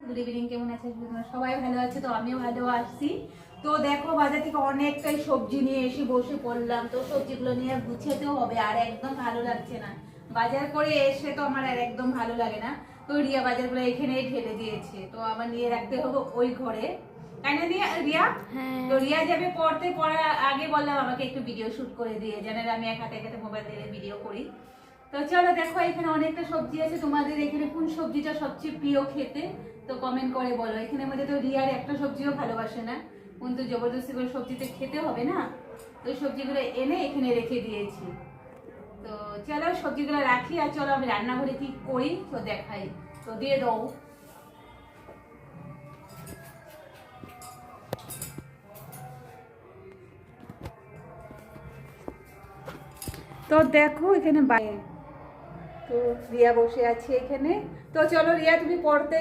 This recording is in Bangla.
গুড ইভিনিং, কেমন আছে তোমরা? সবাই ভালো আছে? তো আমিও ভালো আছি। তো দেখো, বাজার থেকে অনেকটাই সবজি নিয়ে এসে বসে পড়লাম। তো সবজিগুলো নিয়ে গুছাতেও হবে, আর একদম ভালো লাগছে না। বাজার করে এসে তো আমার আর একদম ভালো লাগে না। তো রিয়া বাজারগুলো এখানেই ঢেলে দিয়েছে, তো আমার নিয়ে রাখতে হবে ওই ঘরে, তাই না রিয়া? তো রিয়া যাবে পড়তে, পড়ার আগে বললাম আমাকে একটু ভিডিও শুট করে দিয়ে, জানেন আমি এক হাতে মোবাইল দিয়ে ভিডিও করি। তো চলো দেখো, এখানে অনেকটা সবজি আছে। তোমাদের এখানে কোন সবজিটা সবচেয়ে প্রিয় খেতে, তো কমেন্ট করে বলো। এখানে মধ্যে তো রিয়ার একটা সবজিও ভালোবাসে না, কিন্তু জবরদস্তি করে সবজিতে খেতে হবে না, তো সবজিগুলো এনে এখানে রেখে দিয়েছি। তো চলো সবজিগুলো রাখি, আর চলো আমি রান্নাঘরে কি করি তো দেখাই। তো দিয়ে দাও। তো দেখো এখানে বাইরে, তো রিয়া বসে আছে এখানে। তো চলো রিয়া, তুমি পড়তে